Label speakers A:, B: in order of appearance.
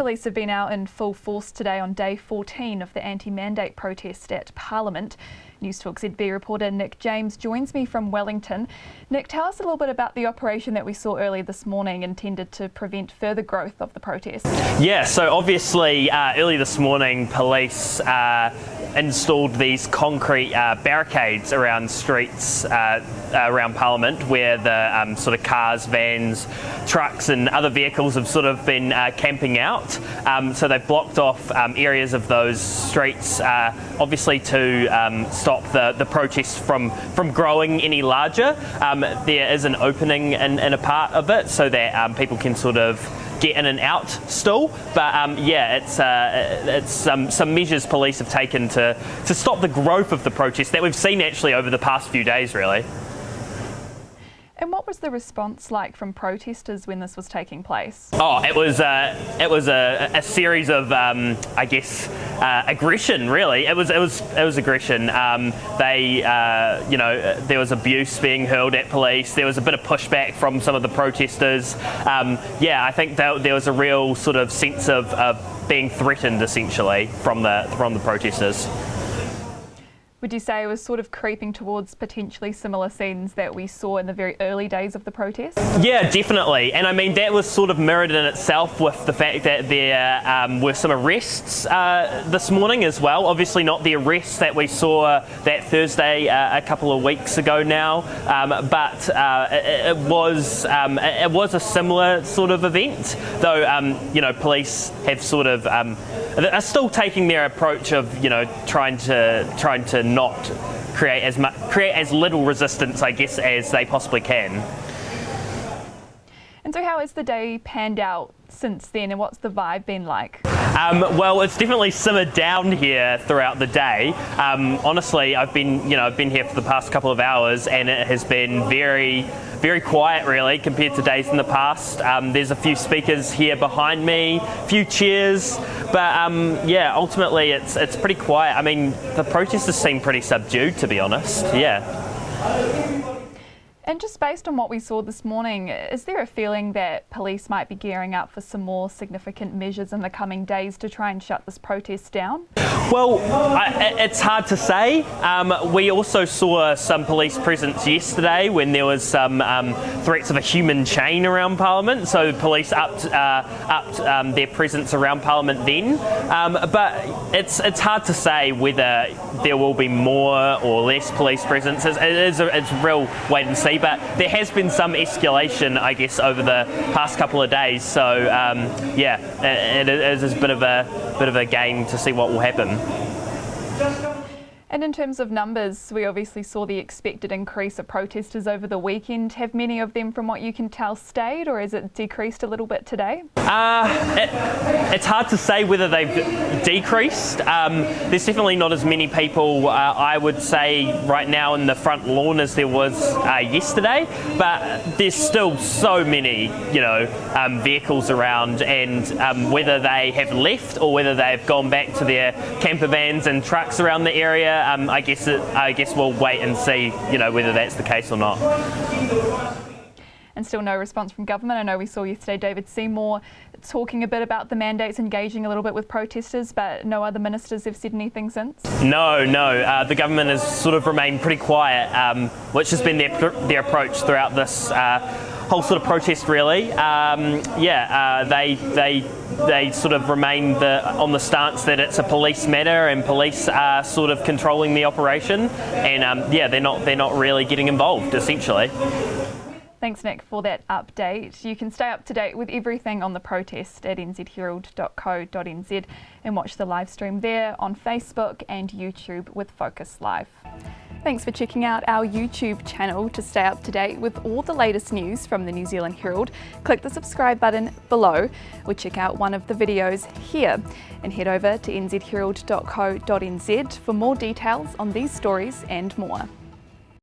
A: Police have been out in full force today on day 14 of the anti-mandate protest at Parliament. Newstalk ZB reporter Nick James joins me from Wellington. Nick, tell us a little bit about the operation that we saw early this morning intended to prevent further growth of the protest.
B: Yeah, so obviously early this morning police installed these concrete barricades around streets around Parliament where the sort of cars, vans, trucks and other vehicles have sort of been camping out. So they've blocked off areas of those streets obviously to stop the protest from growing any larger. There is an opening in a part of it so that people can sort of get in and out still, but yeah, it's some measures police have taken to stop the growth of the protest that we've seen actually over the past few days, really.
A: And what was the response like from protesters when this was taking place?
B: Oh, it was a series of I guess aggression. Really, it was aggression. You know, there was abuse being hurled at police. There was a bit of pushback from some of the protesters. Yeah, I think there was a real sort of sense of being threatened essentially from the protesters.
A: Would you say it was sort of creeping towards potentially similar scenes that we saw in the very early days of the protest?
B: Yeah, definitely. And I mean, that was sort of mirrored in itself with the fact that there were some arrests this morning as well. Obviously not the arrests that we saw that Thursday a couple of weeks ago now, but it was a similar sort of event, though, you know, police have sort of are still taking their approach of, you know, trying to not create as little resistance, I guess, as they possibly can. And
A: so how has the day panned out since then, and what's the vibe been like?
B: Well, it's definitely simmered down here throughout the day. Honestly, I've been here for the past couple of hours, and it has been very, very quiet, really, compared to days in the past. There's a few speakers here behind me, a few cheers, but yeah, ultimately it's pretty quiet. I mean, the protesters seem pretty subdued, to be honest. Yeah.
A: And just based on what we saw this morning, is there a feeling that police might be gearing up for some more significant measures in the coming days to try and shut this protest down?
B: Well, it's hard to say. We also saw some police presence yesterday when there was some threats of a human chain around Parliament, so police upped their presence around Parliament then. But it's hard to say whether there will be more or less police presence. It's a real wait and see. But there has been some escalation, I guess, over the past couple of days. So yeah, it is a bit of a game to see what will happen.
A: And in terms of numbers, we obviously saw the expected increase of protesters over the weekend. Have many of them, from what you can tell, stayed, or has it decreased a little bit today?
B: It's hard to say whether they've decreased. There's definitely not as many people, I would say, right now in the front lawn as there was yesterday, but there's still so many, you know, vehicles around, and whether they have left or whether they've gone back to their camper vans and trucks around the area, I guess we'll wait and see, you know, whether that's the case or not.
A: And still no response from government. I know we saw yesterday David Seymour talking a bit about the mandates, engaging a little bit with protesters, but no other ministers have said anything since?
B: No. The government has sort of remained pretty quiet, which has been their approach throughout this whole sort of protest, really. They sort of remain on the stance that it's a police matter and police are sort of controlling the operation, and yeah, they're not really getting involved, essentially.
A: Thanks, Nick, for that update. You can stay up to date with everything on the protest at nzherald.co.nz and watch the live stream there on Facebook and YouTube with Focus Live. Thanks for checking out our YouTube channel. To stay up to date with all the latest news from the New Zealand Herald, click the subscribe button below or check out one of the videos here, and head over to nzherald.co.nz for more details on these stories and more.